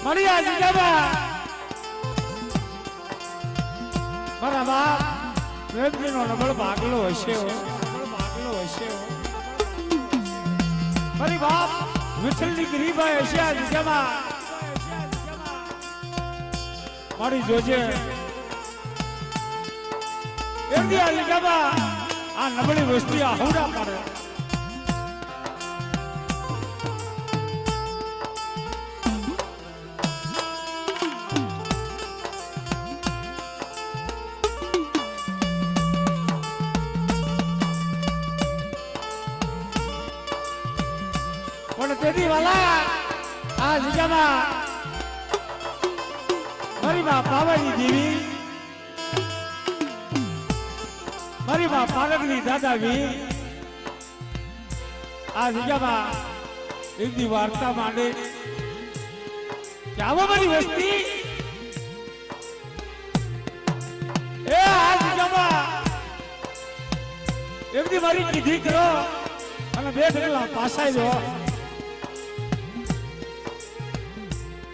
મળ્યા જીજાબા મારા બાપ પ્રેમજીનો નબળ ભાગલો હશે મારી બાપ વિઠ્ઠલની ગરીબાઈ હશે આ જીજાબા મારી જોજે એમની આ જીજાબા આ નબળી વસ્તી આહુડા પાડે तेरी वाला आज जमा मारी मां पावनी देवी मारी मां पालकनी दादा भी आज जमा इनकी वार्ता मांडे क्या वो मारी वस्ती ए आज जमा इनकी मारी कीधी करो અને બે ઢગલા પાસાઈ જો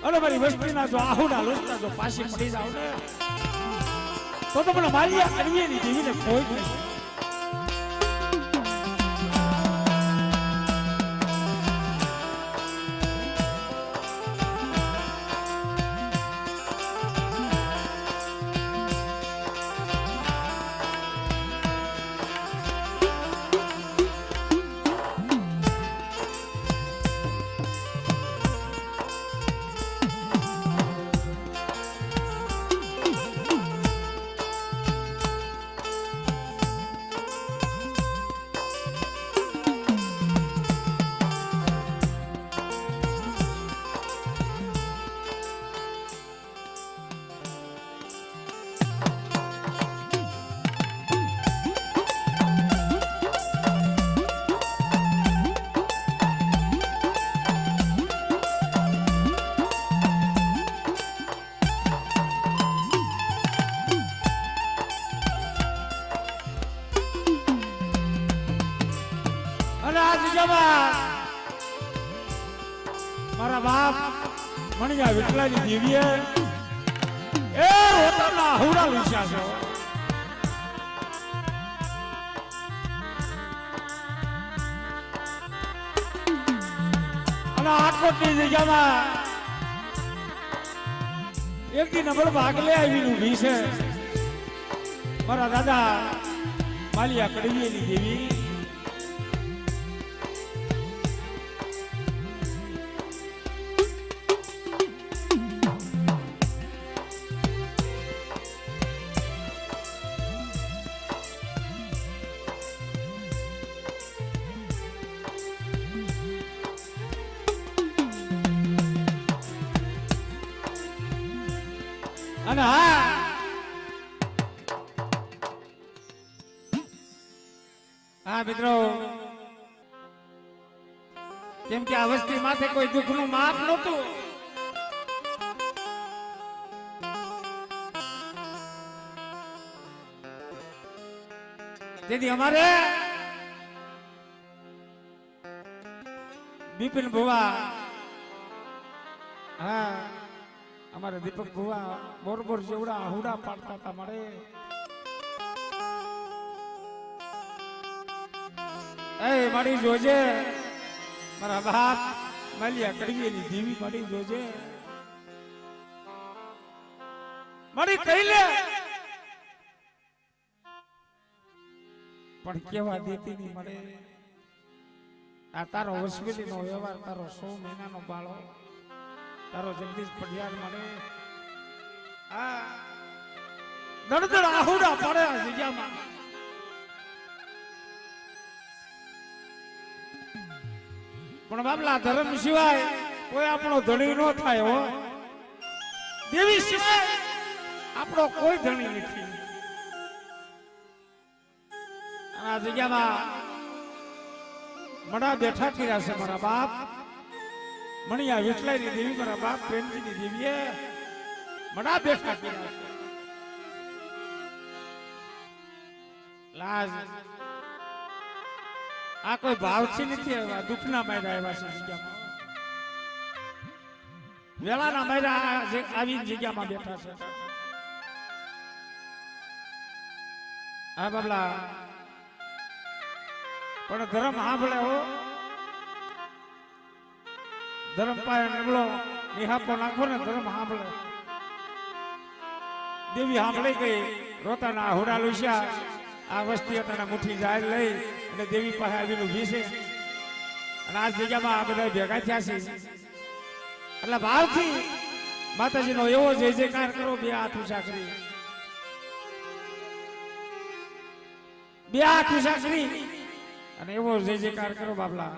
અરે મારી વસ્તીના જો આહુડા લોચતા જો પાછી પડી જાવ ને તો મને માલિયા કરીએ ની જીવીને કોઈ નહીં મારા બાપ મણિયા વિઠલાજી દેવીએ એ હોતાના હુડા વિશ્યા છે અને આટકોટની જગ્યામાં એક દી નબળ ભાગલે આવીને ઊભી છે મારા દાદા માલિયા કડવીએની દેવી અને હા મિત્રો કેમ કે આ વસ્તી માથે કોઈ દુઃખનું માપ નહોતું તેથી અમારે બિપિન ભુવા હા અમારે દીપક ભુવા બોરબોર જેવડા આહુડા પાડતા હતા મળે એ મારી જોજે મારા બાપ માલિયા કડવીએની દેવી મારી જોજે મારી કહી લે પણ કેવા દેતી નહીં મળે આ તારો હોસ્પિટલ નો વ્યવહાર તારો 100 મહિનાનો બાળો તારો જગદીશ પઢિયાર મળે આ દડદડ આહુડા પડે આ જગ્યામાં પણ બાબલા ધર્મ સિવાય કોઈ આપણો ધણી ન થાય હો દેવી સિવાય આપણો કોઈ ધણી નથી આ જગ્યામાં મડા બેઠા કર્યા છે મારા બાપ મણિયા વિઠલાઈની દેવી મારા બાપ પ્રેમજીની દેવીએ મડા બેઠા કર્યા છે લાજ આ કોઈ ભાવથી નથી આવ્યા દુઃખના માર્યા આવ્યા છે જગ્યામાં વેળાના માર્યા આવી જગ્યામાં બેઠા છે હા બાબલા પણ ધર્મ સાંભળે હો ધર્મ પાય નબળો નિહાપો નાખો ને ધર્મ સાંભળે દેવી સાંભળી ગઈ રોતાના હોડા લુસ્યા આ વસ્તી હતા મુઠ્ઠી જાય લઈ અને દેવી પાસે આવીને ઊભી છે અને આ જગ્યામાં આ બધા ભેગા થયા છે એટલે ભાવથી માતાજીનો એવો જય જયકાર કરો બે હાથ ઊંચા કરી બે હાથ ઊંચા કરી અને એવો જય જયકાર કરો બાબલા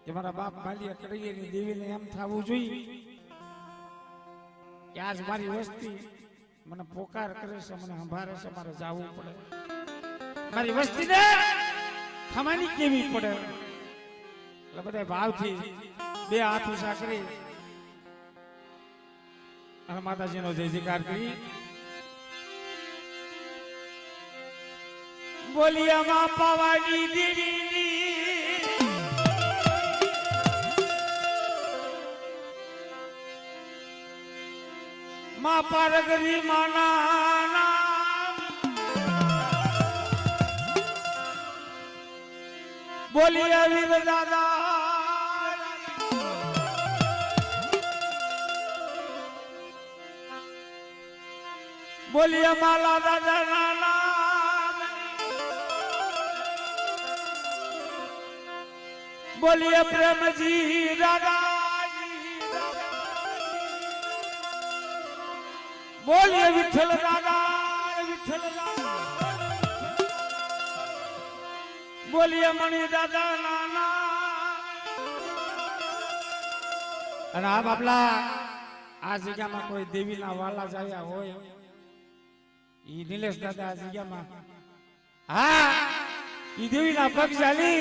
કે મારા બાપ માલિયા કરીએ ની દેવીને એમ થવું જોઈએ કે આજ મારી વસ્તી મને પોકાર કરે છે મને સંભાળે છે મારે જવું પડે મારી વસ્તીને ખમાની કેવી પડે એટલે બધા ભાવથી બે હાથ ઊંચા કરી અને માતાજીનો જય જયકાર કરી બોલિયામાં પાવાની દેવીની માં પારગરી માના બોલિયા વીર દાદા બોલિયા માલા દાદા નાના બોલિયા પ્રેમજી દાદા બોલિए विठल दादा बोलिए मणि दादा नाना અને આ બાપલા આ જગ્યામાં કોઈ દેવીના વાલા જાયા હોય ઈ નિલેશ દાદા આ જગ્યામાં હા ઈ દેવીના પગ ચાલી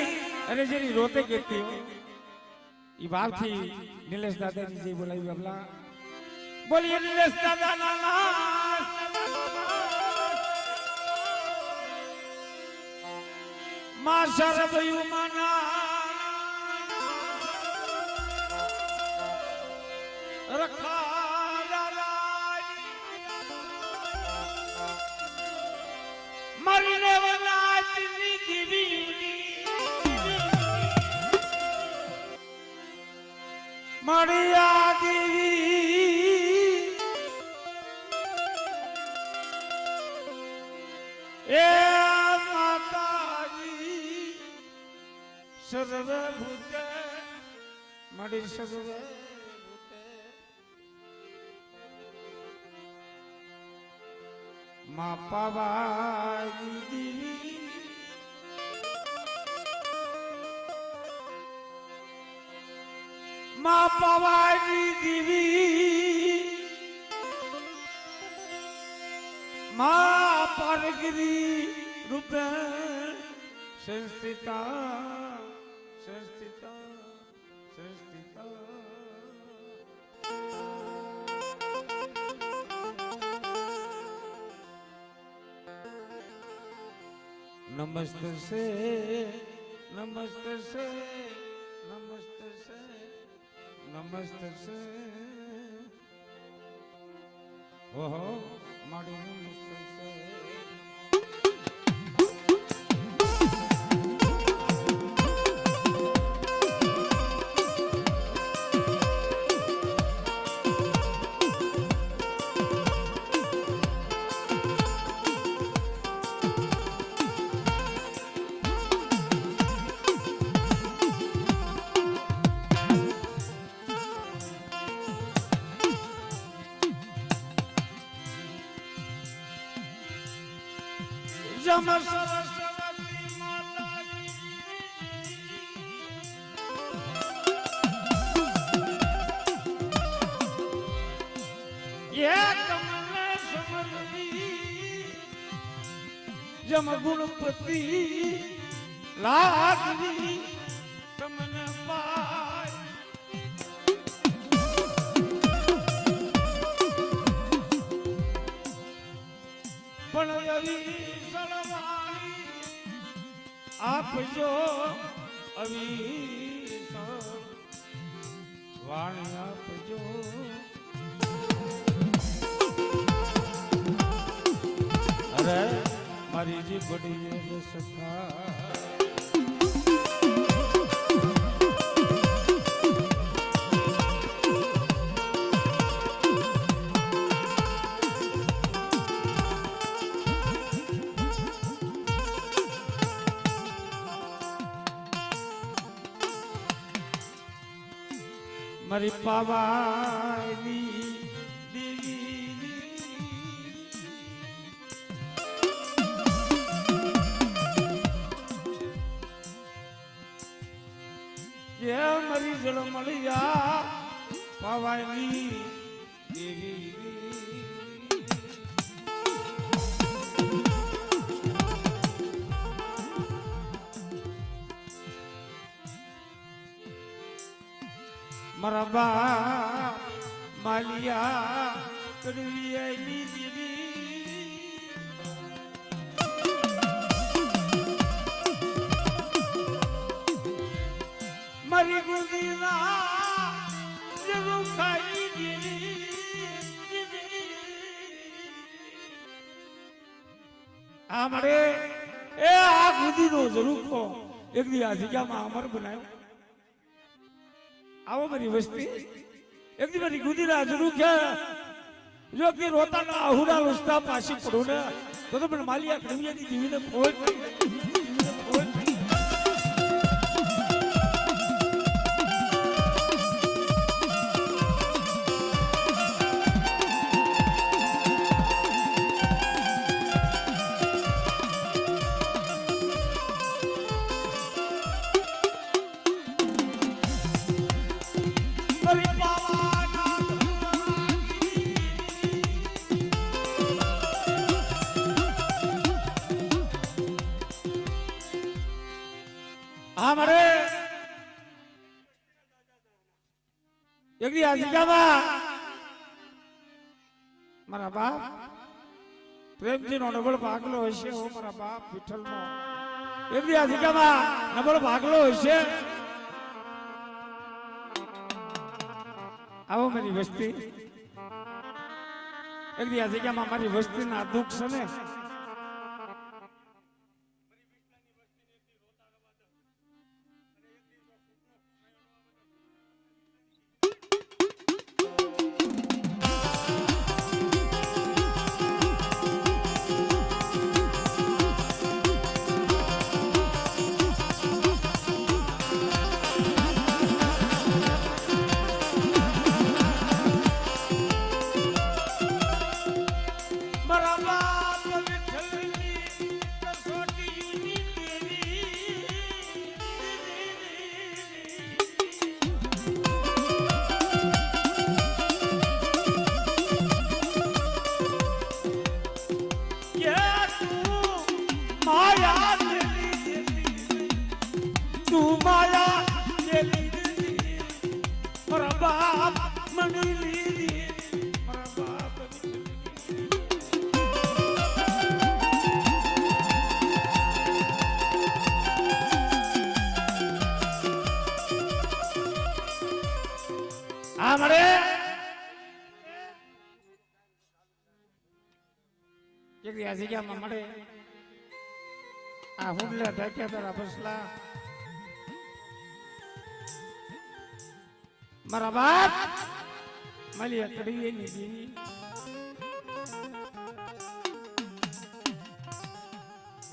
અને જેની રોતે કેતી હોય ઈ ભાવથી નિલેશ દાદાની જે બોલાવી બાપલા बोलिए निलेश दादा नाना मां शरभयु मना रखा दादा मरने वाला तेरी देवी मरिया देवी ए माताजी सर्वभूते मणि सर्वभूते मां पावाई देवी मां पावाई देवी मां पारगिरी रूपे संस्थिता संस्थिता संस्थिता नमस्ते से नमस्ते से नमस्ते से नमस्ते से ओहो माड़ी नमस्ते से जम सरस्वती माता ये कमल समरती जम गुणपति लागवी कमन पाय बनवी आप जो अभी પાણી આપજો અરે મારી જે બડી સખા મારી પાવાની દેવી જે મારી જળ મળ્યા પાવાની દેવી મારા બા માલિયા કડવી આલી દેવી મારી ગુદીના જગુ ખાઈ દેવી આ મારે એ આ ગુદીનો જરૂર કો એક દી આ જગ્યામાં અમર બનાવ્યો આવો મારી વસ્તી એક દી મારી ગુદીના જરૂર કે જો કે રોતાના આહુડા લુસ્તા પાછી પડું ને તો પણ માલિયા કડવિયાની જીવીને ફોડ हमारे एक दी आजिकाમાં મારા બાપ પ્રેમજી નો નબળ ભાગલો હશે હો મારા બાપ વિઠ્ઠલ નો એક દી આજીકામાં નબળ ભાગલો હશે આવો મારી વસ્તી એક દી આજીકામાં મારી વસ્તીના દુઃખ છે ને हमारे एक ऐसी क्या ममड़े आ हुडले ढके तेरा बसला मारा बाप मली अकड़ी ये निदी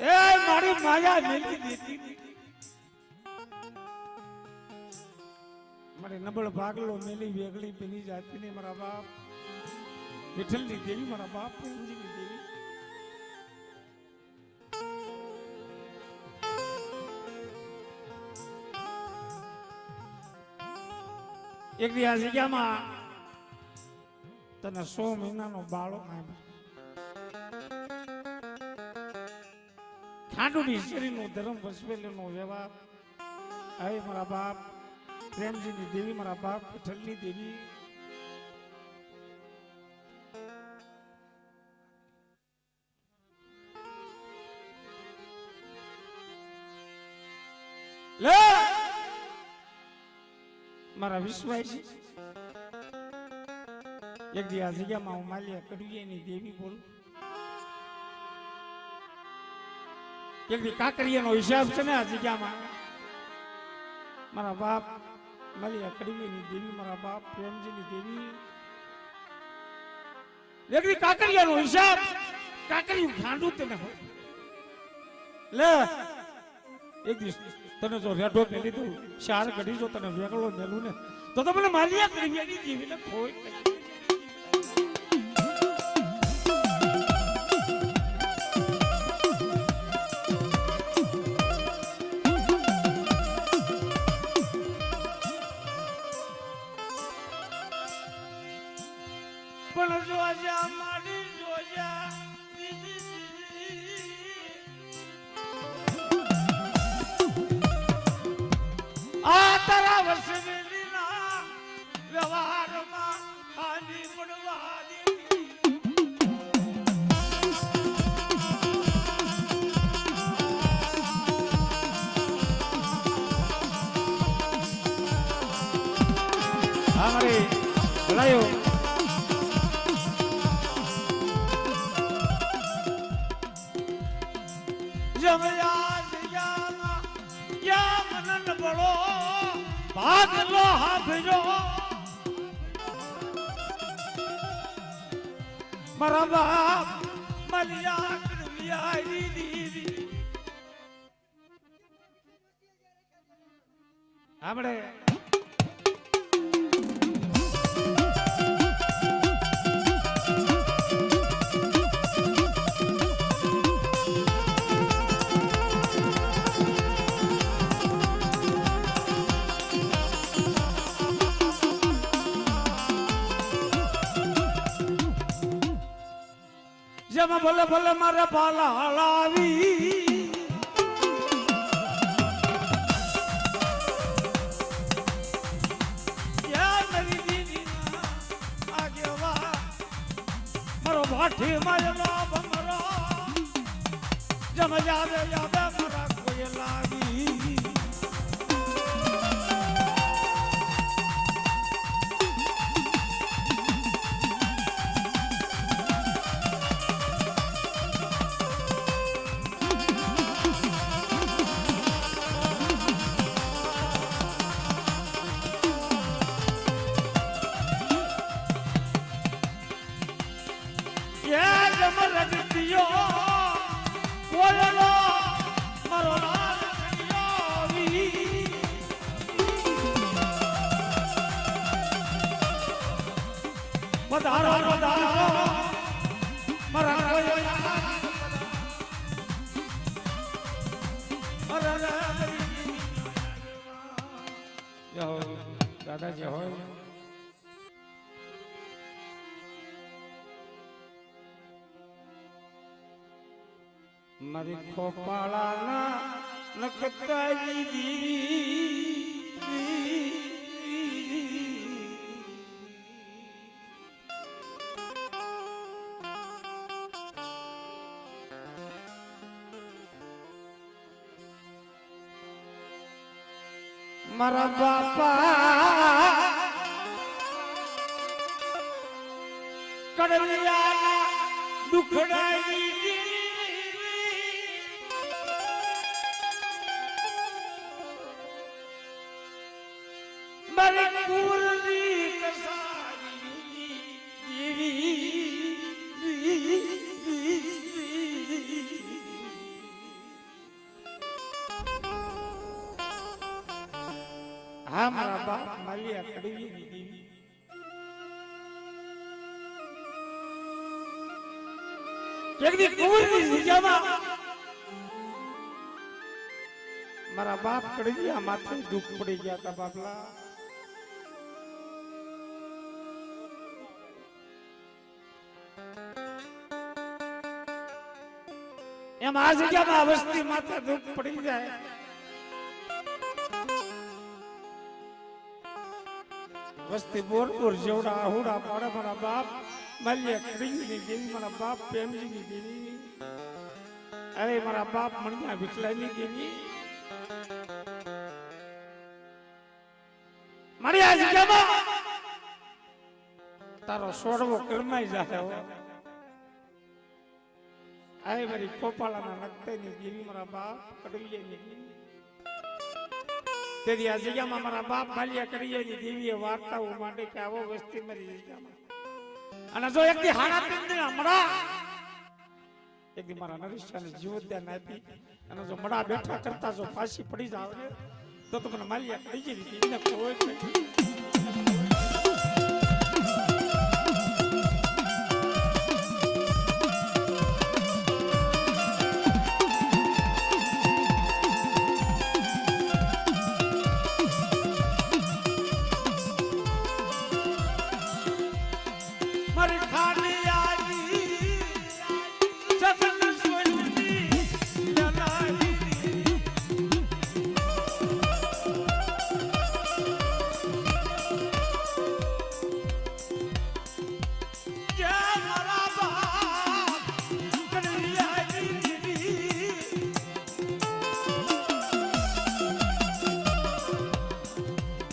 ए मारी माया मिलती देती मारे नबळ भागलो मेली वेगली पेली जाती ने मारा बाप विठल नी देवी मारा बाप प्रेमजी नी देवी एक દી આ જગ્યામાં તને 100 મહિનાનો બાળો આવ્યો ખાંડુની શરીરનો ધર્મ વસવેલેનો વ્યવહાર આય મારા બાપ પ્રેમજીની દેવી મારા બાપ વિઠ્ઠલની દેવી લે મારા વિશ્વાસી એક દી આ જગ્યામાં હું માલિયા કડવીની દેવી બોલું. એક દી કાકરિયાનો હિસાબ છે ને આ જગ્યામાં. મારા બાપ માલિયા કડવીની દેવી, મારા બાપ પ્રેમજીની દેવી. એક દી કાકરિયાનો હિસાબ, કાકરિયું ખાંડું તને હોય લે. એક દિવસ તને જો રેડો ને લીધું, શાર ઘડી જો તને વેગળો મેલું ને તો મને માલિયા કડવીની દેવીને ખોઈ. પણ જોજા મારી જોજા આ તારા વસવેલીના વ્યવહારમાં હાની પડવા દે. અમારે ભલાયો ભાગલો હાભજો મારા બાપ માલિયા કડવિયાની દેવી. આપણે જેમાં ભલે ભલે મારે પાલા હલાવી આગેવા મારો ભાઠી માયલો ભમરો જમ જાવે યાદ મારા કોઈ લાવી. દાદાજી હોય મારી ખોપાળાના નખતાઈ દીવી મારા બાપા કડલિયાના દુખડાઈ મારી કુરની કસારી હા મારા બાપ માલિયા કડવીની દેવી. એક દી કુંવરની નિજામાં મારા બાપ કડવિયા માથે દુઃખ પડી ગયા હતા. બાપલા એમ આ જગ્યામાં વસ્તી માથે દુઃખ પડી જાય. વસ્તી બોર બોર જેવડા આહુડા પાડે. મારા બાપ માલિયા કડવીની દેવી, મારા બાપ પ્રેમજીની દેવી, અરે મારા બાપ મણિયા વિઠલાની દેવી. મારી આ જગ્યામાં તારો સોડવો કરમાઈ જાય હો. આય મારી કોપાળાના નખતેની દેવી મારા બાપ કડવીએની દેવી. તેથી આ જગ્યામાં મારા બાપ બાલિયા કડીએની દેવીએ વાર્તાઓ માંડે કે આવો વસ્તી મારી જગ્યામાં. અને જો એક દી હાડા તીન દિન હમણાં એક દી મારા નરેશાને જીવોદ્યાન આપી અને જો મડા બેઠા કરતા જો ફાંસી પડી જાવ ને તો મને માલિયા કડી જઈ એને કોઈ નથી.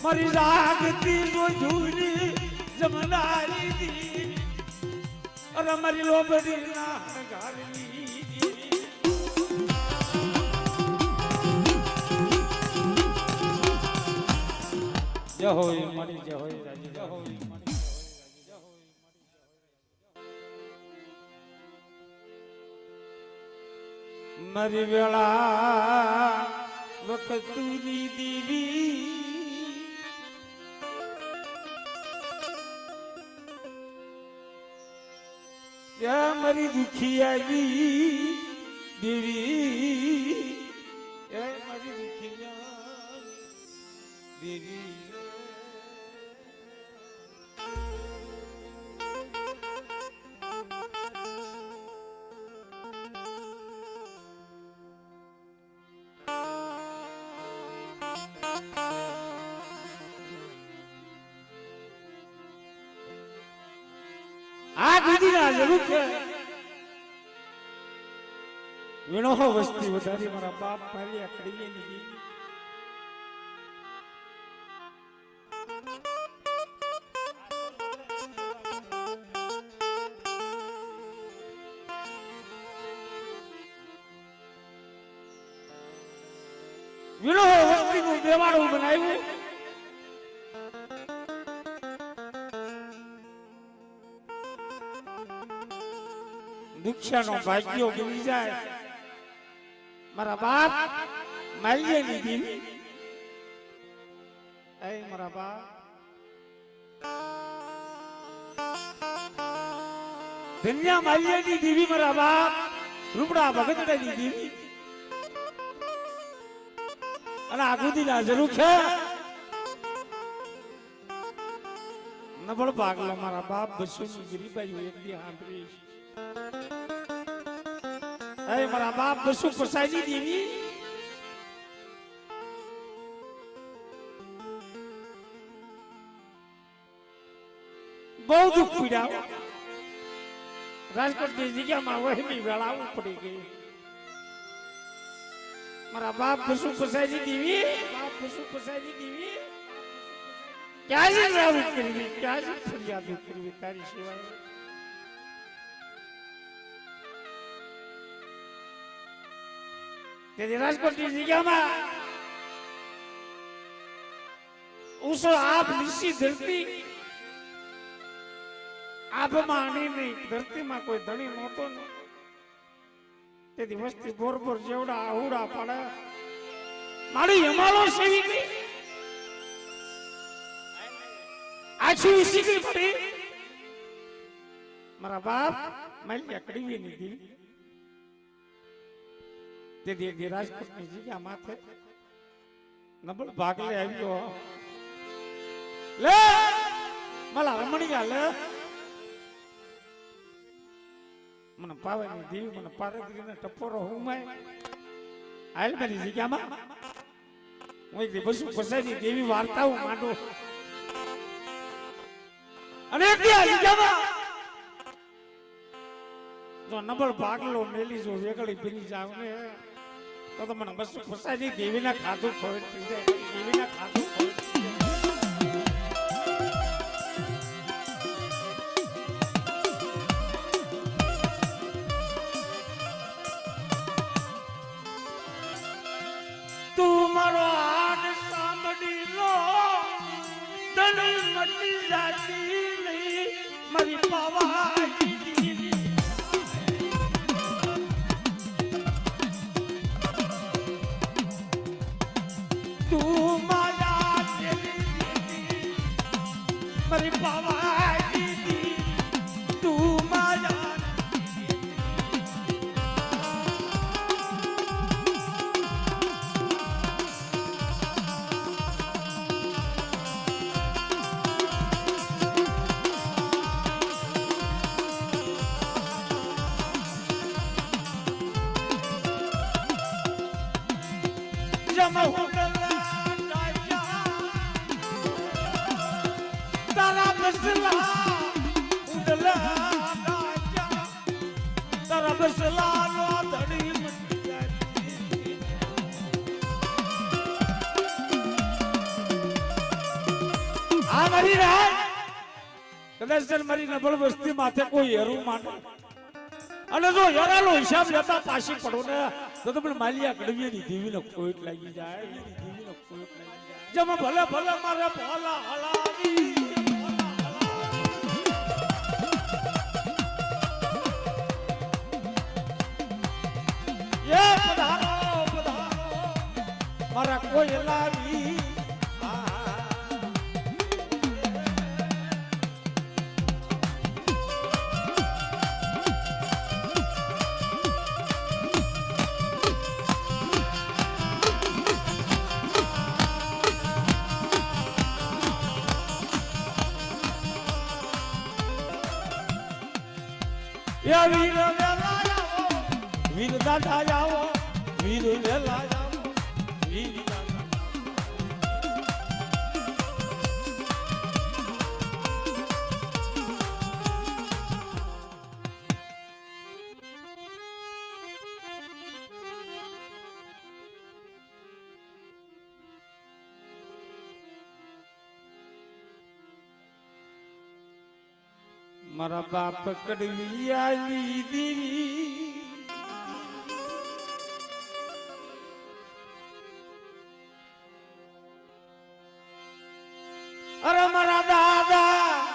મારી જાગતી જો ઝૂલી જમનારી દી અરે મારી લોબડી ના ઘારની જય હોય મારી જય હોય રાજી જય હોય મારી વેળા વખતુની દેવી મારી દુખી આવી દેવી મારી દુખી દેવી આ દીદીના જરૂર છે વિણો વસ્તી વધારી મારા બાપ મારી આકડીએ ની વિણો વસ્તી નું દેવાળું બનાવ્યું. દીક્ષાનો ભાગ્યો ગમી જાય મારા બાપ માલ્યની દેવી એ મારા બાપ ધન્યા માલ્યની દેવી મારા બાપ રૂપડા ભગતડાની દેવી અને આગુદીના જરૂર છે નબળ ભાગલો મારા બાપ બસુની ગરીબાઈ એક દી સાંભળી મારા બાપ બસુ કસાઈની દેવી બહુ દુઃખ પીડ્યા. રાજકોટ ની જગ્યામાં વહેમી વેળાવું પડી ગઈ. મારા બાપ બસુ કસાઈની દેવી બાપ બસુ કસાઈની દેવી ક્યાં જ રાવું કરવી ક્યાં જ ફરિયાદ કરવી તારી સિવાય. રાજકોટની જગ્યામાં ઉસો આપ નીચી ધરતી આભમાં નહીં ધરતીમાં કોઈ ધણી નહોતો ને તેથી વસ્તી બોરબોર જેવડા આહુડા પડે મારી હિમાલો સેવી ગઈ આછી શીખી પડી મારા બાપ મારી અકડીવી ની દેવી તેથી રાજકોટની જગ્યા માથે નબળ ભાગલે આવ્યો લે મલા રમણીયા લે મને પાવાની દેવી મને પારદરીને ટપોરો હુમાય આયલ મારી જગ્યામાં હું એક બસુ કસાઈની દેવી વાર્તાઓ માંડું અને એક જગ્યામાં જો નબળ ભાગલો મેલી જો વેગળી બની જાવ ને તો મને બસુ કસાઈની દેવીના ખાધું ખોટ થઈ જાય દેવીના ખાધું ખોટ થઈ જાય. મારી પાવાઈ દીદી તું માયા જમા તારા બસલા ઉડલા રાજા તારા બસલા નો ધડી મટી જાય આ મારી રાત કદાચ મારી નબળ વસ્તી માથે કોઈ હેરું માંડે અને જો હેરાનો હિસાબ લેતા પાછી પડો ને તો તમને માલિયા કડવીની દેવીને ખોટ લાગી જાય દેવીને ખોટ લાગી જાય જમ ભલે ભલે મારે ભલા હલાવી મારા કોઈ લાવી વીર વેલા આવો વીર દાદા આવો વીર વેલા આવો વીર દાદા મારા બાપ કડવિયાની દીવી અરે મારા દાદા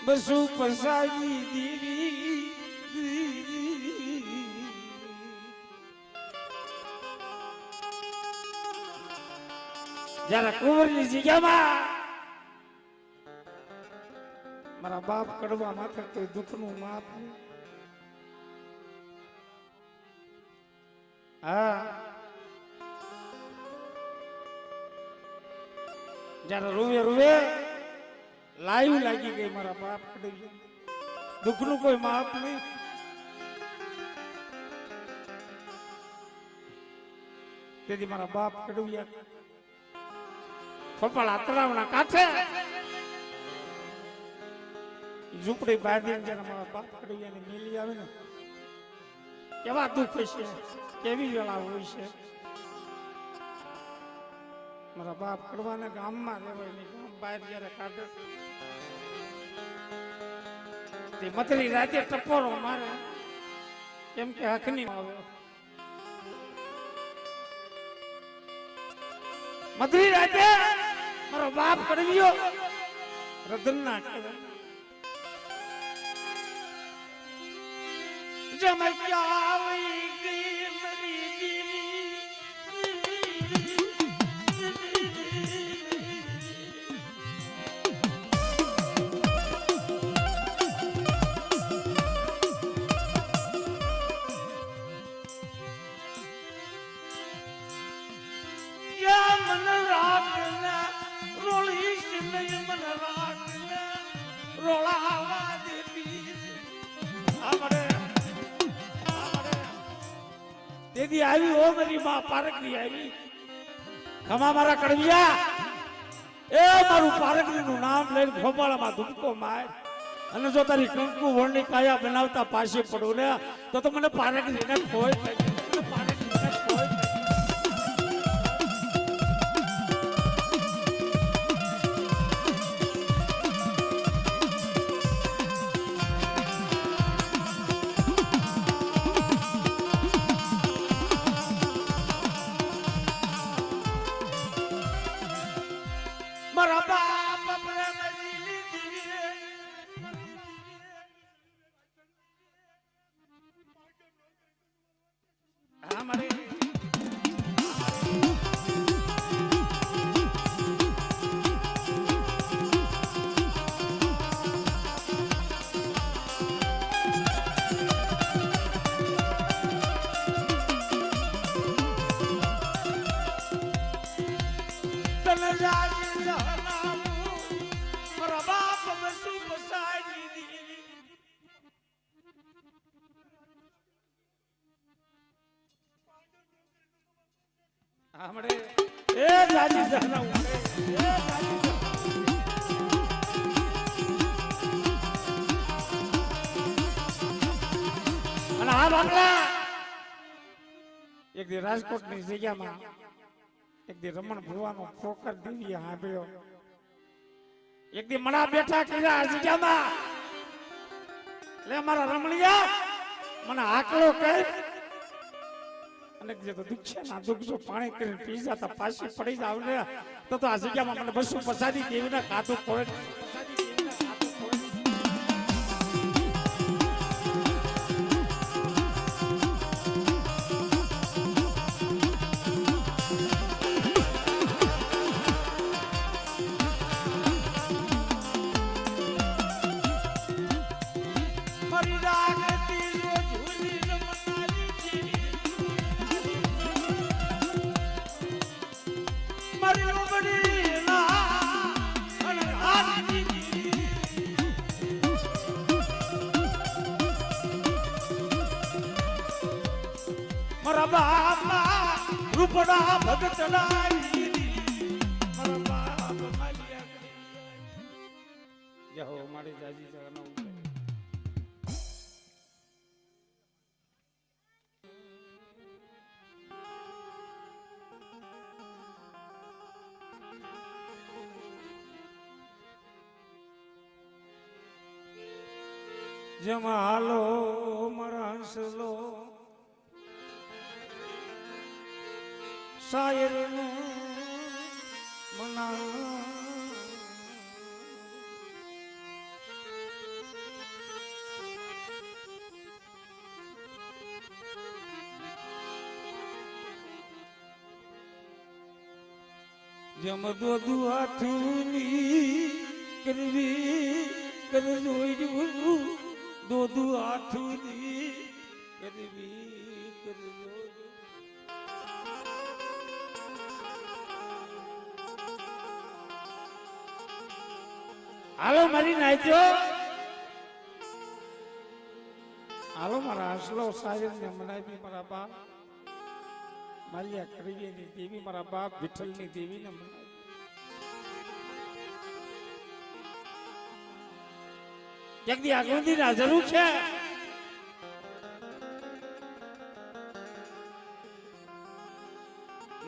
બસુ પસાવી દીવી જરા કુંવરની જગ્યામાં મારા બાપ કડવા માથે કોઈ દુઃખનું માપ નહીં હા જયારે રૂવે રૂવે લાઈવ લાગી ગઈ મારા બાપ કડવી દુઃખનું કોઈ માપ નહીં તેથી મારા બાપ કડવિયા ફપાળા તળાવના કાંઠે ઝૂંપડી બાંધીને જયારે મારા બાપ કડવિયાને મેલી આવે ને કેવા દુઃખ છે કેવી વેળા હોય છે મારા બાપ કડવાને ગામમાં રહેવાય નહીં ગામ બહાર જયારે કાઢે તે મથરી રાતે ટપોરો મારે કેમ કે હકની આવે મથરી રાતે મારો બાપ કડવિયો રતન ના કરે જમૈયા આવી ગઈ મરી દીવી યા મન રાખના રોળી સિનય મન રાખના રોળાવા દેવી અમારે તેથી આવી ઓ મારી માં પારકરી આવી ખમા મારા કડવિયા એ મારું પારકરી નું નામ લઈને ખોબાળામાં ધૂપકો માર અને જો તારી કંકુ વળની કાયા બનાવતા પાછી પડો ને તો મને પારકરી ને ખોય મારા બાપ પ્રેમ તને જાજી જનાવું મારા બાપ બસુ બસાઈ દીધી हमरे ए जाजी जाना उड़े ए जाजी અને આ બાંગલા એક દી રાજકોટ ની જગ્યામાં એક દી રમણ ભુવાનો ફોકર દેવી હાંભળ્યો એક દી મણા બેઠા કર્યા આ જગ્યામાં લે મારા રમણીયા મને આકલો કહી અને જે તો દુઃખ છે ના દુઃખ જો પાણી કરીને પી જતા પાછી પડી જાવ ને તો આ જગ્યામાં મને બસું પસાડી દેવી ને કાદું કોઈ રૂપડા ભગત જાઓ મારી જાજી જવાનો જેમાં હાલો મારા હંસલો શાયર મના જમ દોદુ હાથુની કરવી કર જોઈ દોદુ હાથુની કરવી કર હાલો મારી નાચો હાલો મારા હસલો સાહેબ ને મનાવી મારા બાપ માલિયા કરીએ ની દેવી મારા બાપ વિઠ્ઠલ ની દેવી ને મનાવી જગદી આગોંદી ના જરૂર છે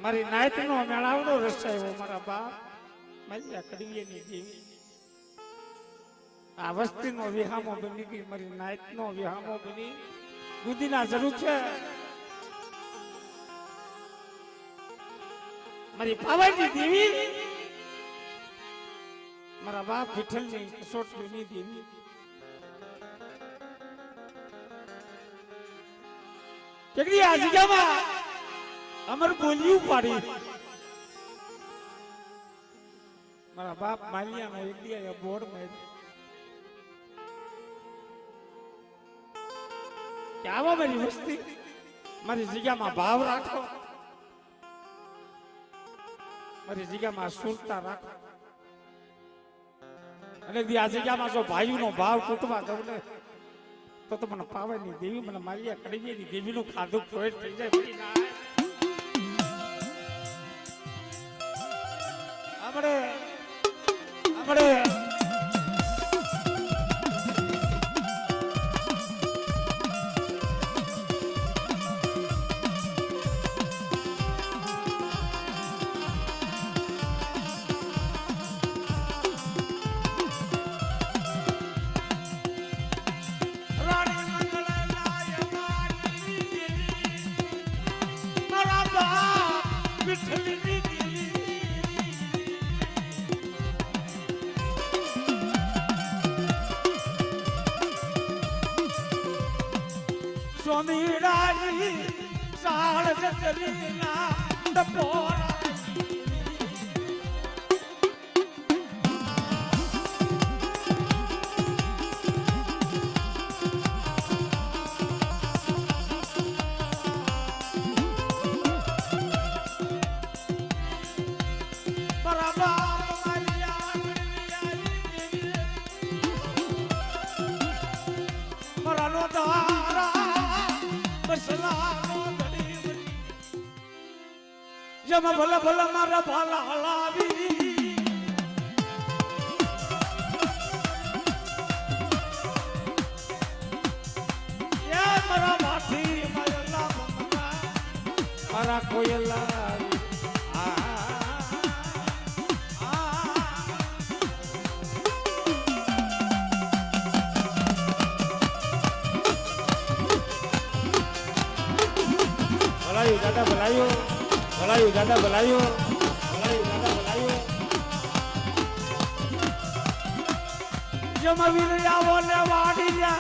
મારી નાયત નો મેળાવડો રસાયો મારા બાપ માલિયા કરીએ ની દેવી આ વસ્તી નો વિહામો બની ગઈ મારી નાયત નો વિહામો બની દૂધી ના જરૂર છે મારી પાવાની દેવી મારા બાપ વિઠ્ઠલ ની કસોટની ની દેવી કેટલી આ જગ્યામાં અમર બોલ્યું પાડી મારા બાપ માલિયા નો એક દી બોર્ડ માં કે આવો મારી વસ્તી મારી જગ્યામાં ભાવ રાખો મારી જગ્યામાં સુરતા રાખો અને આ જગ્યામાં જો ભાઈનો ભાવ તૂટવા દઉં ને તો મને પાવાની દેવી મને માલિયા કડીની દેવીનું ખાધું ફોડ થઈ જાય આપણે સ્વામી સાળ જતરીના ટપોરા સલાનો ધણી જમ ભલે ભલે મારા ભાલા હલાવી એ મારા માથી માયલા બંગા મારા કોયલા ભલાયું દાદા ભલાયું જમવીર આવો ને વાડી જા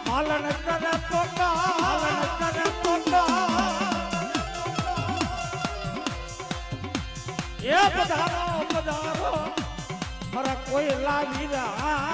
માલન કરે પોતા એ પધારો મારા કોઈ લાવી ના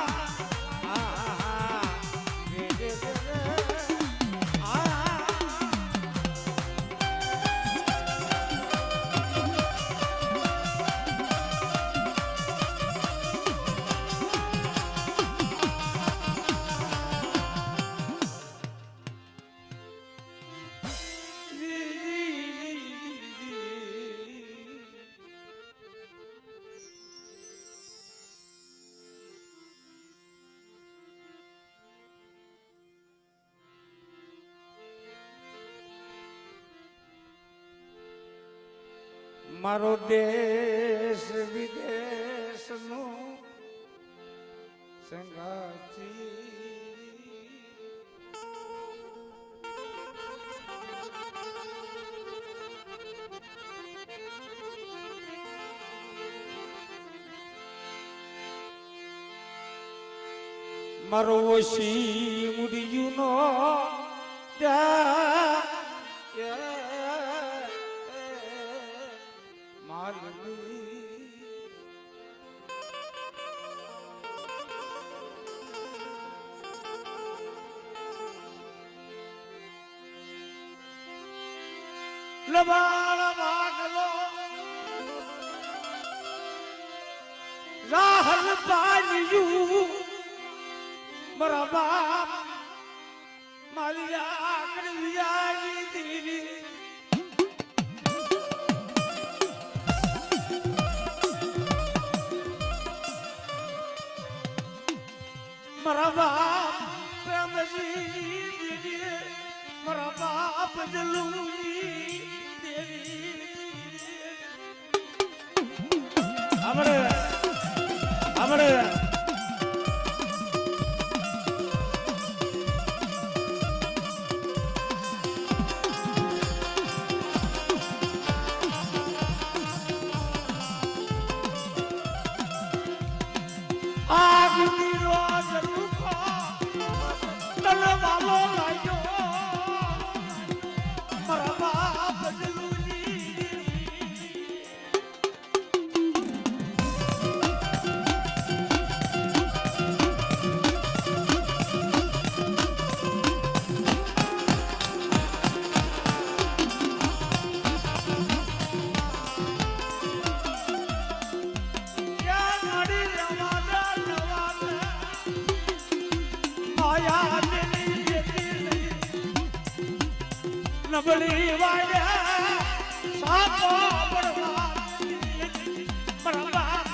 મારો દેશ વિદેશ નો સંગાથી મારો ઓછી મુડિયું નો લબાળ વાગલો રાહલ પાલ્યું મારા બાપ મારી આકડવિયાની દેવી મારા બાપ પ્રેમજી દેવી મારા બાપ જલુની આપણે આગની રોજ રૂખા તલવાલો લાગ્યો મારા બાપ જલુની નબળી વાળ્યા સાપો પડવા મારા બાપ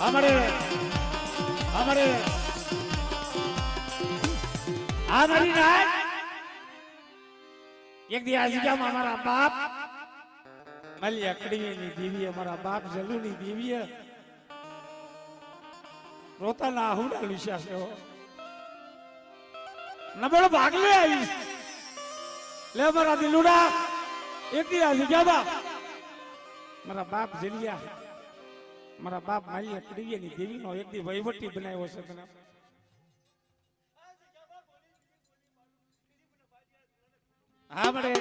અમારે મારી રાત એક દી આજગામાં અમારા બાપ મલી અકડીની દેવી અમારા બાપ જલુની દેવી રોતાના આહુડા લીસ્યા છે નબળો ભાગલે આવી લે મારા દિલુડા એક દી આજગામાં મારા બાપ જલિયા મારા બાપ મારી અકડીની દેવીનો એક દી વહીવટી બનાવ્યો છે તને આપણે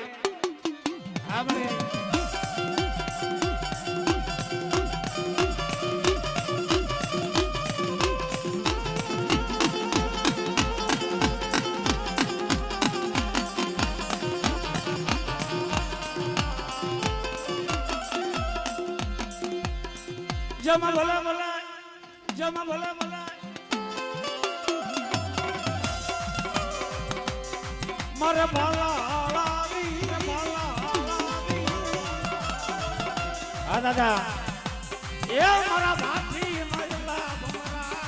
જમા ભલા ભલા મારે ભાલાવી હા દાદા એ મારા ભાથી મરલા ભમરા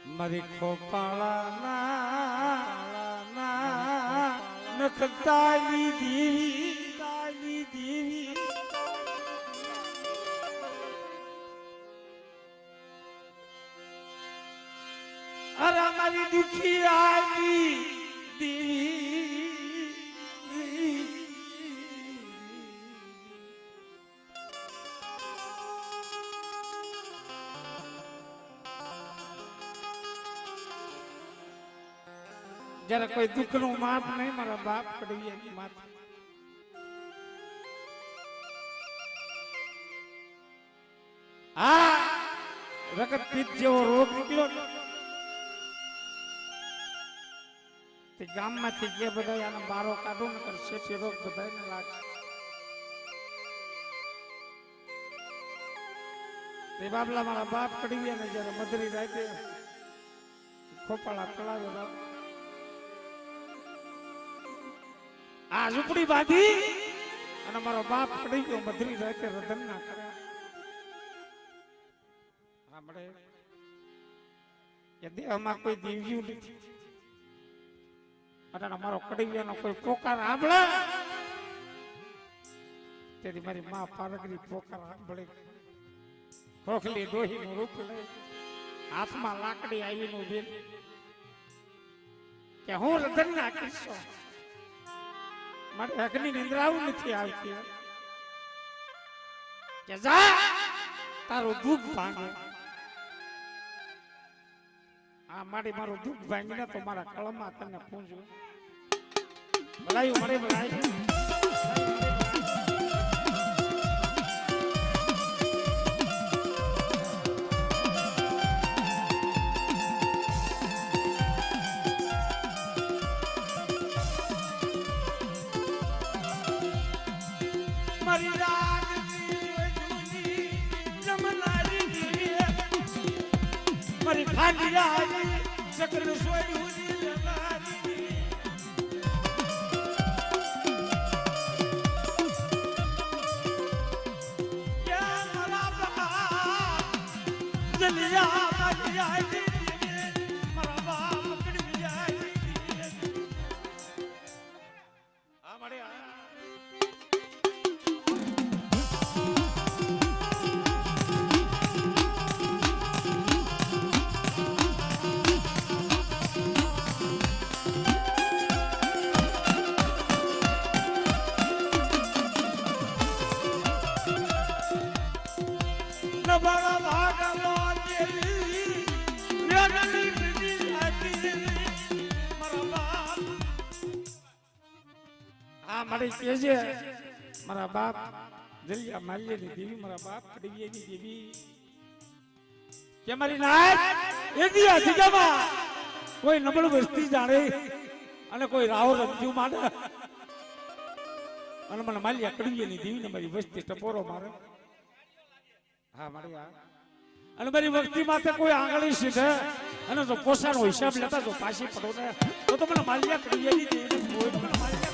મારી ખોપાળાના નખતાલી દેવી અરે મારી દુખી આવી દેવી જયારે કોઈ દુઃખ નું માપ નહીં મારા બાપ કડી એની માથે આ રગત પિત્ત જેવો રોગ નીકળ્યો તે ગામમાંથી જે બધા આનો બારો કાઢો ને કરશે તે રોગ બધાને લાગશે તે બાબલા મારા બાપ કડી ગયા ને જયારે મધરી રાતે ખોપાળા તળાવે આ ઝૂંપડી બાંધી અને મારો બાપ પડી ગયો મધરી રાતે રધન ના કર્યા આપણે કે દેહમાં કોઈ દેવ્યું નથી અને મારો કડીયાનો કોઈ પોકાર સાંભળે તેથી મારી માં પારગરી પોકાર સાંભળે ખોખલી ડોહી નું રૂપ લે હાથમાં લાકડી આવી નું બેન કે હું રધન ના કિસ્સો મારે હકની નિંદ્રાવું નથી આવતી કે જા તારું દુઃખ ભાંગે આ મારું દુઃખ ભાંગીને તો મારા કળમાં તને પૂંજું ભલાયું મળે ભલાયું મારી ખાંડિયા ચક્ર સોયડું મારી કેજે મારા બાપ જલિયા માલ્યની દેવી મારા બાપ કડીયાની દેવી કે મારી નાથ એદિયા જિગામાં કોઈ નબળ વસ્તી જાણે અને કોઈ રાવ રંજુ માને અને મને માલ્યા કડીયાની દેવીને મારી વસ્તી ટપોરો મારે હા મારી અને મારી વસ્તી માથે કોઈ આંગળી સીધે અને જો પોસાનો હિસાબ લેતા જો પાછી પડો ને તો મને માલ્યા કડીયાની દેવીને કોઈ મને માલ્યા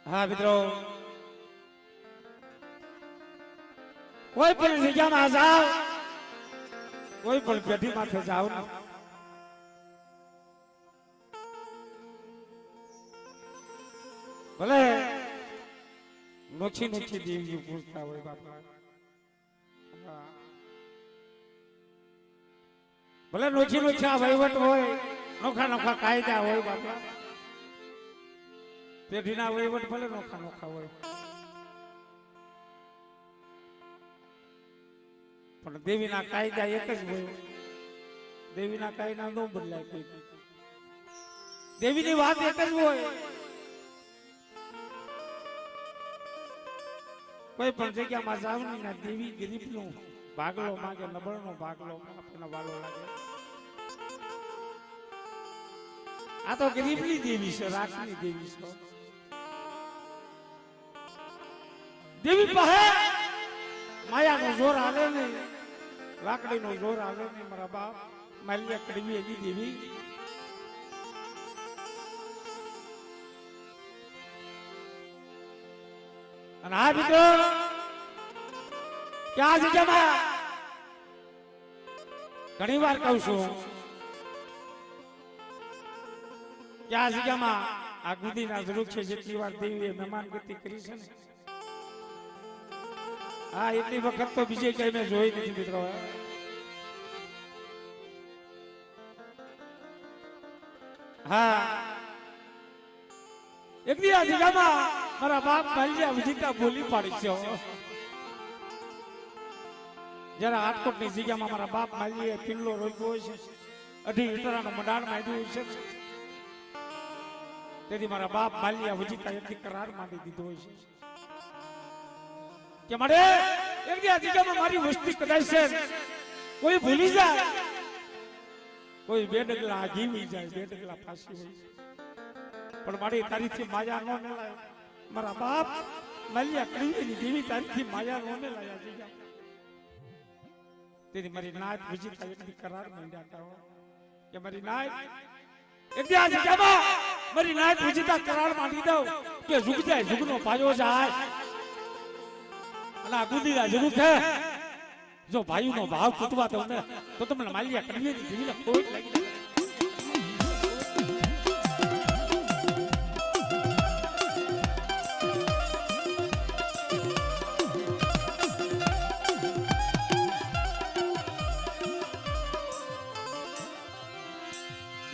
હા મિત્રો, કોઈ પણ જગ્યામાં જાઓ, કોઈ પણ પેઢી માથે જાઓ ને ભલે નોછી નોછી દેવીઓ પૂછતા હોય બાપા, ભલે નોછી નોછા વહીવટ હોય, નોખા નોખા કાયદા હોય બાપા, પેઢીના વહીવટ ભલે નોખા નોખા હોય, પણ દેવીના કાયદા એક જ હોય. દેવીના કાયદા ન બદલાય કોઈ, દેવીની વાત એક જ હોય. કોઈ પણ જગ્યામાં જાવની ના દેવી ગરીબનો ભાગલો માંગે, નબળનો ભાગલો આપણને વાલો લાગે. આ તો ગરીબની દેવી છે, રાખની દેવી છે. દેવી પાસે માયાનો જોર આવે નહીં, લાકડીનો જોર આવે નહીં. મારા બાપ માલિયા કડવી એની દેવી. અને આ મિત્રો ક્યાં જગ્યામાં ઘણી વાર કહું છું, ક્યાં જગ્યામાં આ ગુદીના જરૂર છે. જેટલી વાર દેવીએ મહેમાન ગતિ કરી છે ને, હા એટલી વખત તો બીજે કઈ મેં જોઈ નથી મિત્રો. હા એક દી આ જગ્યામાં મારા બાપ ભાલિયા વિજિતા બોલી પાડી છે. જરા હાટકોટ ની જગ્યામાં મારા બાપ માલિયે પિલ્લો રોપ્યો હોય છે, 2.5 ઈટરાનો મંડાણ માંડ્યું છે. તેથી મારા બાપ માલિયા વિજિતા એટલી કરાર માંડી દીધો હોય છે કે મારે એક દી આ જગ્યામાં મારી વસ્તી કદાચ છે કોઈ ભૂલી જાય, કોઈ 2 ડગલા જીવી જાય, 2 ડગલા ફાંસી હોય, પણ મારી તારીથી માયા ન મેલાય. મારા બાપ માલિયા કડીની દેવી તારીથી માયા ન મેલાયા જગ્યા. તેથી મારી નાત વિજિતા એટલી કરાર માંડ્યા હતા કે મારી નાત એક દી આ જગ્યામાં મારી નાત વિજિતા કરાર માંડી દઉં કે ઝુક જાય, ઝુકનો પાયો જાય. અને આ ગુદીરા જરૂર છે. જો ભાઈનો ભાવ કૂટવા દઉં ને તો તમને માલિયા કડીની દેવીને ખોટ લાગી જાય.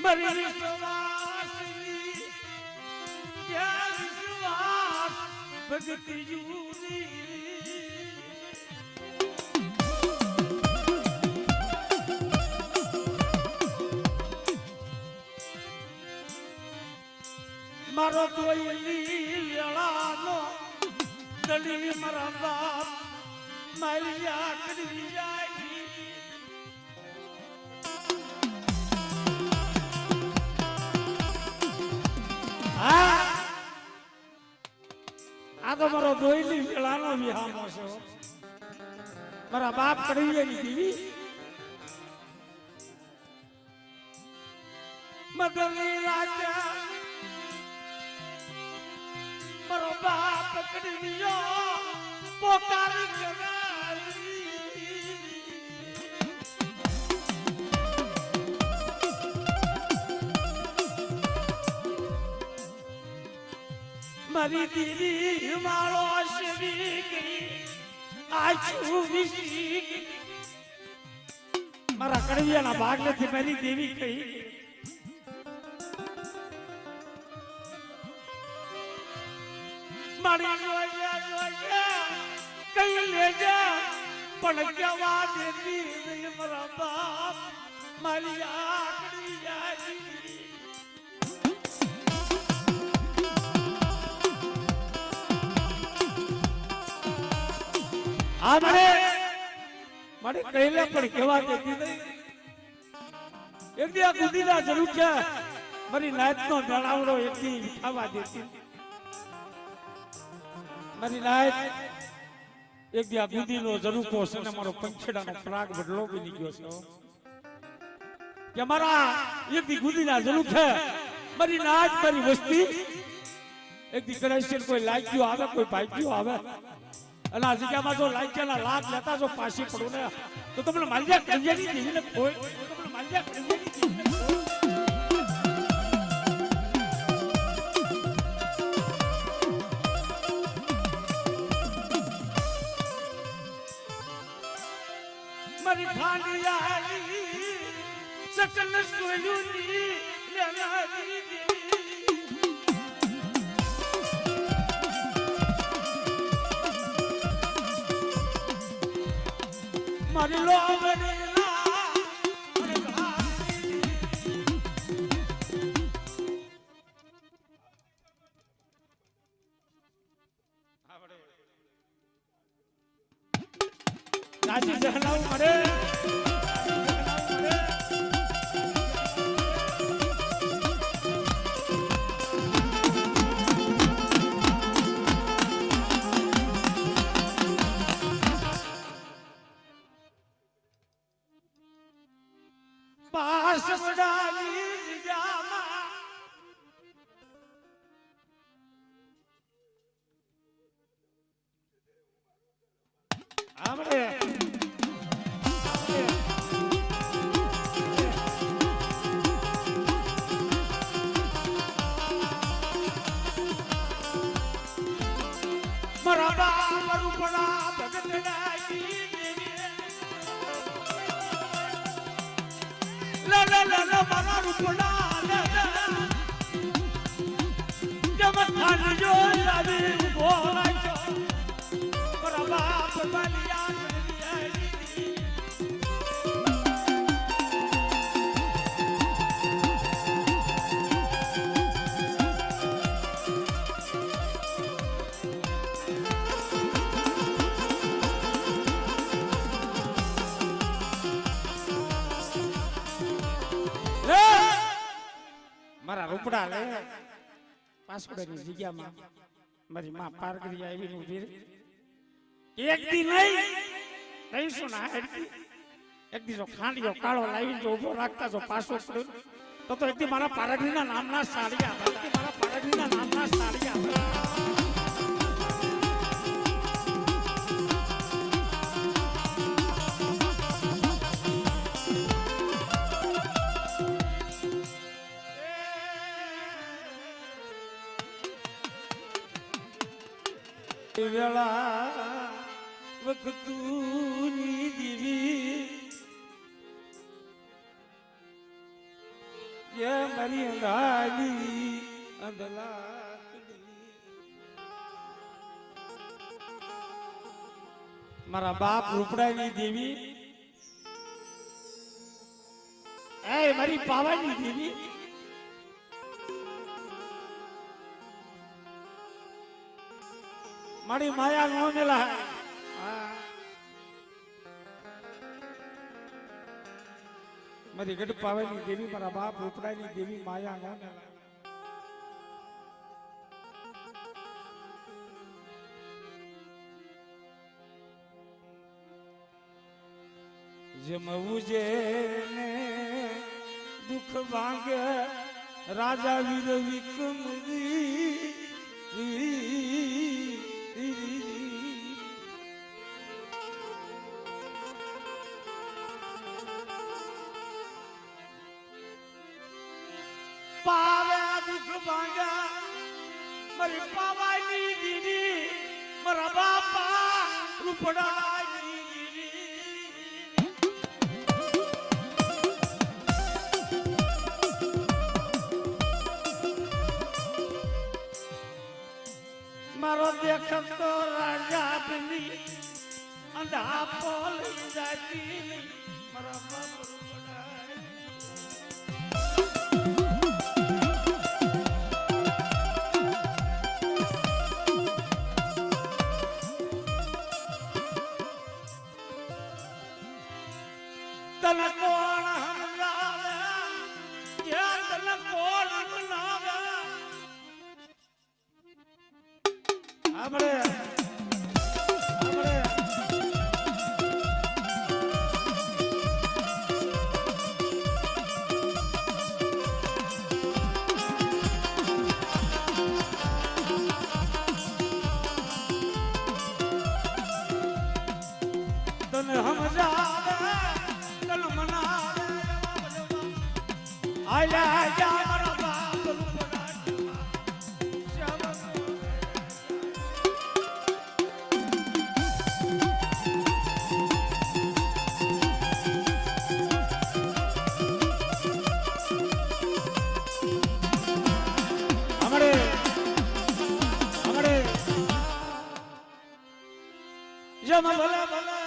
મારી વિશ્વાસની ક્યાં વિશ્વાસ ભક્તિ જૂની મારો દોયલી વેળાનો દલી મારા બાપ માલિયા કરી જાય. આ તો મારો દોયલી વેળાનો વિહામો છે. મારા બાપ કરી એની દેવી મદની રાજા મારો બાપ કરી પોકાર મારી દીદી મારો શરી ગઈ આછું વિશી. મારા કડવિયાના ભાગલેથી મારી દેવી કહી મારી જોયા કઈ લેજા પણ જવા દેતી નહીં. મારા બાપ મારી આકડી જાય. આ મારે કહેલા પણ કેવા દેતી નહીં. એક દી આ ગુદીના જરૂર છે. મારી નાયતનો જણાવડો એક દી ખાવા દેતી. મારી નાયત એક દી આ ગુદીનો જરૂર છે ને મારો પંખેડાનો પરાગ બદલો બની ગયો છે કે મારા એક દી ગુદીના જરૂર છે. મારી નાયત મારી વસ્તી એક દીકરા કોઈ લાગ્યું આવે કોઈ ભાગ્યું આવે અને આ જગ્યામાં જો લાગ્યાના લાભ લેતા જો પાછી પડું ને તો તમને માલ્યા કલ્યાણી દેવીને કોઈ તમને માલ્યા કલ્યાણી દેવીને મારી ખાંડિયાની સકલ સોયુની લેનારી મારી લોબડી રાજી જહલાવ મળે બાસડાની જામા આમરે મારા બાપ રૂપડા ભગત નાખી લા લા લા લા મારા રૂપડા જમથાન જો લાવી ઉભો રાખ્યો મારા બાપ બલિયા મારા રૂપડા લે પાસપોર્ટની જગ્યામાં મારી માં પારગરી આવીને ઉભી એક દી નહીં શું ના એક દી જો ખાંડિયો કાળો લાવીને જો ઉભો રાખતા જો પાસો પડ્યો તો એક દી મારા પારગરીના નામના સાડિયા મારા પારગરીના નામના સાડિયા વેળા વખતુની દીવી ये मरी अंधाली अंधला मारा बाप रूपड़ानी देवी ए मारी पावानी देवी मारी माया नो मिला है मारी गढ़ पावानी देवी मारा बाप रूपड़ानी देवी माया नो मिला जमवुजे ने दुख भांगे राजा वीर विक्रम पावे दुख भांगा मरी पावानी दीदी मरा बापा रूपड़ा मारो देखत तो राजा बनी अंधा पोल जाती मारा बाप तन कोण हमलावे या तन कोण मनावे हमरे हमरे આલ્યા જા મારા બાપ રૂપના જમા ભલા ભલા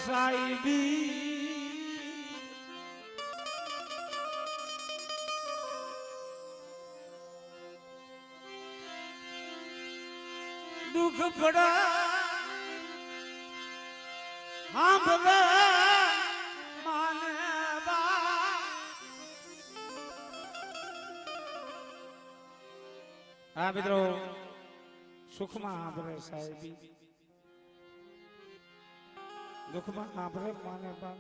સાઈબી દુઃખ પડા હા ભગા માનવા હા મિત્રો સુખમાં આભરે સાહેબી દુઃખમાં આભરે માને બા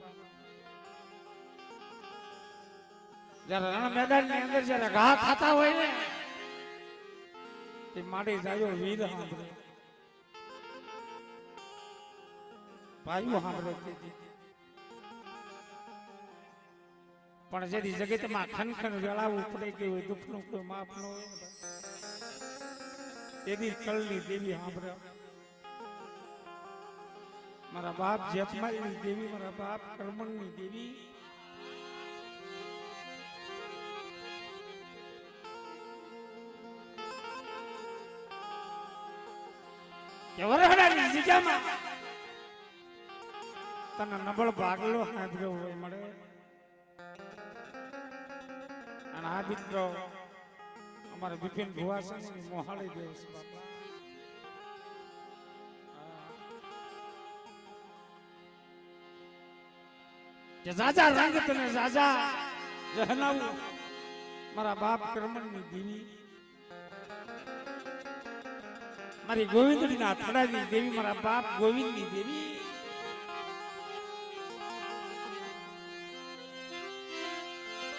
જયારે રણ મેદાન ની અંદર જયારે ઘા ખાતા હોય ને એ માડી જાયો વીર સાંભળે ભાઈઓ સાંભળે પણ જેથી જગતમાં ખનખન વેળાવું પડે કે હોય દુઃખનું કોઈ માપ ન હોય એની કલની દેવી સાંભળે મારા બાપ જેઠમાલની દેવી મારા બાપ કર્મણની દેવી કે વરહડાની જગ્યામાં તને નબળ ભાગલો સાંભળ્યો હોય મળે અને આ મિત્રો અમારે બિપિન ભુવાસની મોહાળી દેશ બાપા કે જાજા રંગ તને જાજા જહનાવું મારા બાપ કર્મણની દેવી મારી ગોવિંદની ના થડાની દેવી મારા બાપ ગોવિંદની દેવી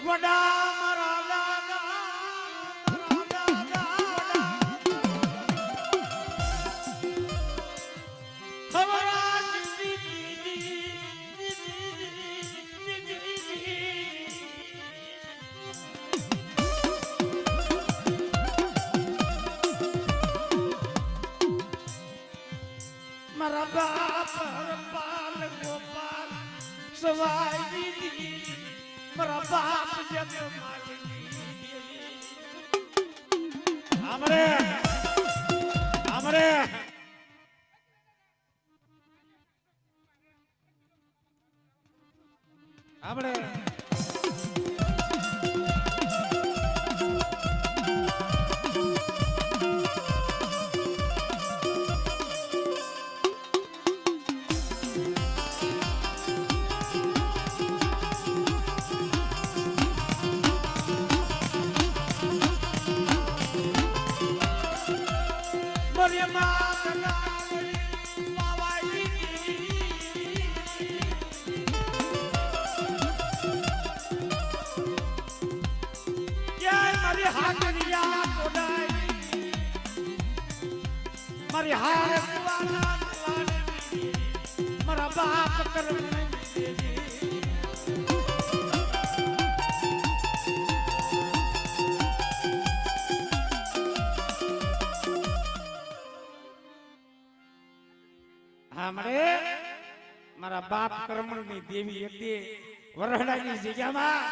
વડા મારા દાદા મારા બાપ હરપાલ ગોપાલ સવાઈ દીદી મારા બાપ જગ આમરે આમરે આમરે મારી હારે મારા બાપ કર્મ મારા બાપ કર્મણની દેવી એટલે વરહડાની જગ્યામાં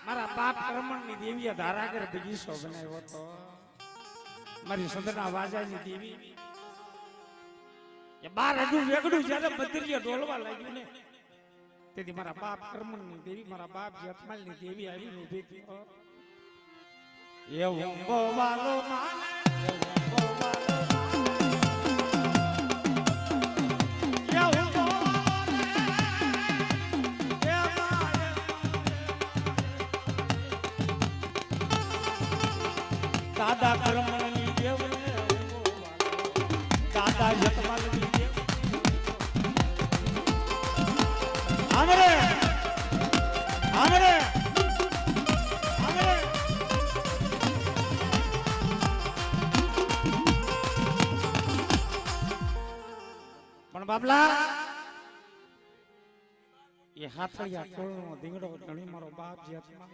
મારા બાપ કર્મણની દેવીએ ધારાગર બગીચો બનાવ્યો હતો મારી સંતના વાજાની દેવી એ બાર અડું વેગડું જયારે બદરીએ ડોલવા લાગ્યું ને તેથી મારા બાપ કર્મની દેવી મારા બાપ જતમાલની દેવી આવીને ઊભી થયો. એવું બોવાલો માને એવું બોવાલો દાદા કર્મની દેવ દાદા જતમાલની દેવ આમરે આમરે આમરે પણ બાબલા એ હાથળિયા કોળનો દીવડો ધણી મારો બાપ જતમાલ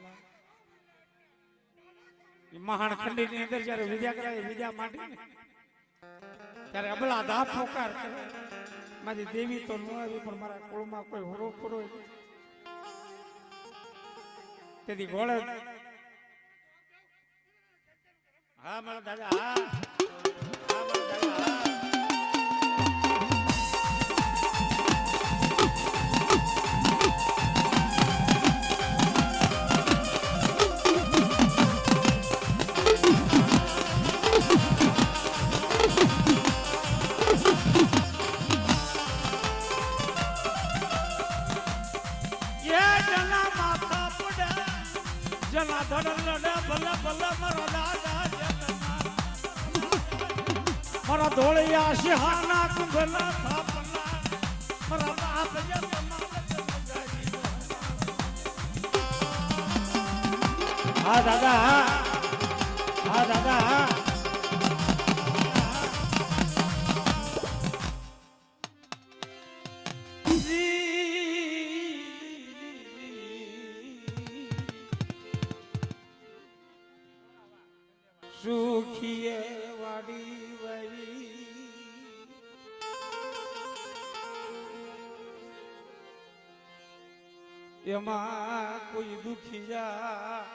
મહાન ખંડી ની અંદર જયારે વિદ્યા કરાય વિદ્યા માંડી ને ત્યારે અબલા દા પોકાર કરે મારી દેવી તો ન આવી પણ મારા કુળમાં કોઈ હોરો પૂરો તેથી ગોળે હા મારા દાદા હા મારા દાદા હા જના ધડ લડે ભલે ભલે મારા દાદા મારા ધોળિયા સિંહાના કુંભના થાપના મારા બાપ હા દાદા હા દાદા સુખીએ વાડી વળી એમાં કોઈ દુખિયા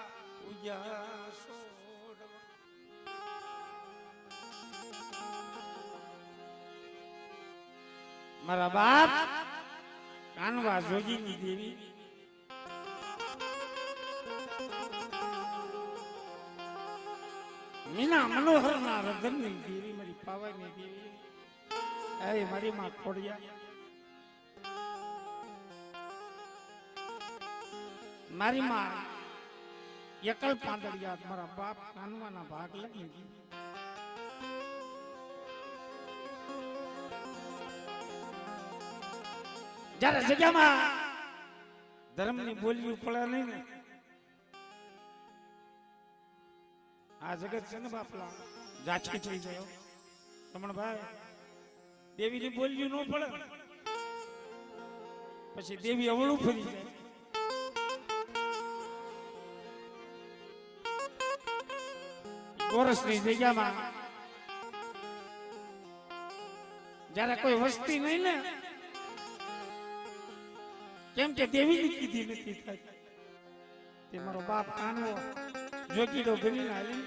ઉજા છોડવા મારા બાપ કાનવા જોગીની દેવી મીના મનોહર ના રતન ની દેવી મારી પાવાની દેવી એ મારી માં ખોડિયા મારી માં એકલ પાંદડિયા મારા બાપ કાનવાના ભાગ લઈ જયારે જગ્યામાં ધર્મની બોલી પડે નહીં ને આ જગત છે ને બાપલા જાચકી થઈ ગયો રમણભાઈ દેવીની બોલ્યું ન પડે પછી દેવી અવળું ફરી જાય વર્ષની જગ્યામાં જયારે કોઈ વસ્તી નહીં ને કેમ કે દેવી કીધી નથી થાય તે મારો બાપ કાનવો જોગીડો બની હાલી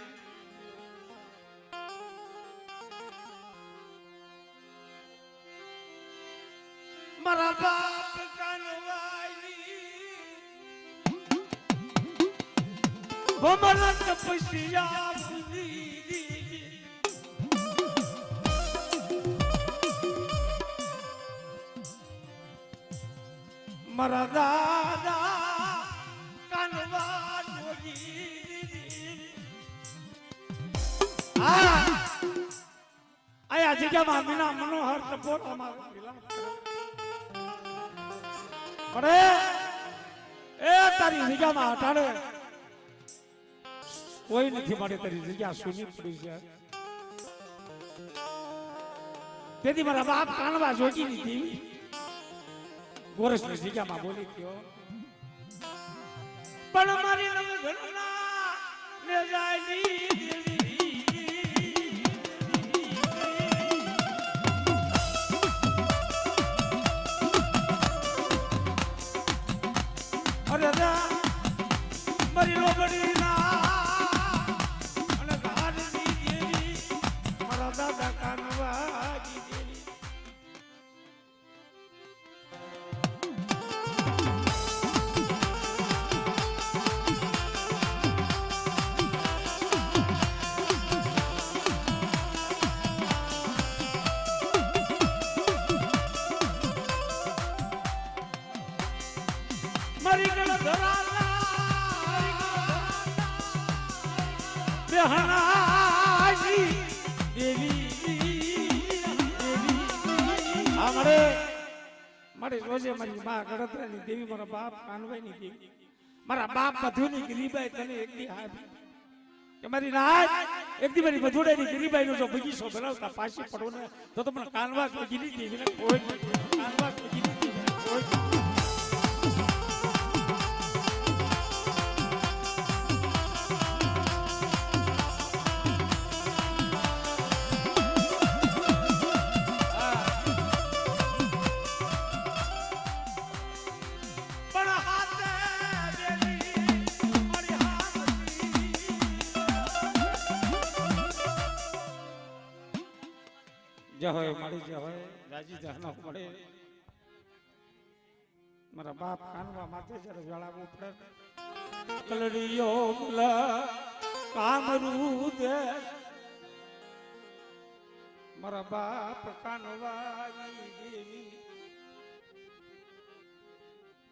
મારા બાપ કાનવાઈ ભમરત પૈસિયા મારા દાદા કાનવા આયા જગ્યામાં મીના મનોહર ટપોર પડે એ તારી જગ્યામાં હટાડે કોઈ નથી મળે તારી જગ્યા સુની પડી છે તેથી મારા બાપ કાનવા જોગી ની ગોરસની જગ્યામાં બોલી ગયો પણ મારી ઘરના ને જાયની અરે મારી લોબડી ના અને ઘાડની દેવી મારા દાદા કાનવાજી દેવી મારી ગળ ધરાતા બેહણાની દેવી આ મારે રોજે મારી માં ગળતરાની દેવી મારા બાપ કાનભાઈની દેવી મારા બાપ મધુની ગરીબાઈ તને એકદી આપી કે મારી રાજ એકદી મારી મધુડાની ગરીબાઈનો જો બગીચો બનાવતા પાછી પડો ને તો તમને કાનવા ગીરી દેવીને કોઈ કાનવા ગીરી દેવીને કોઈ હોય મારી જે હોય રાજી જાનો મળે મારા બાપ કાનવા માથે જ્યારે વેળાવું પડે કલડીયો મુલા કામરૂ દે મારા બાપ કાનવાની દેવી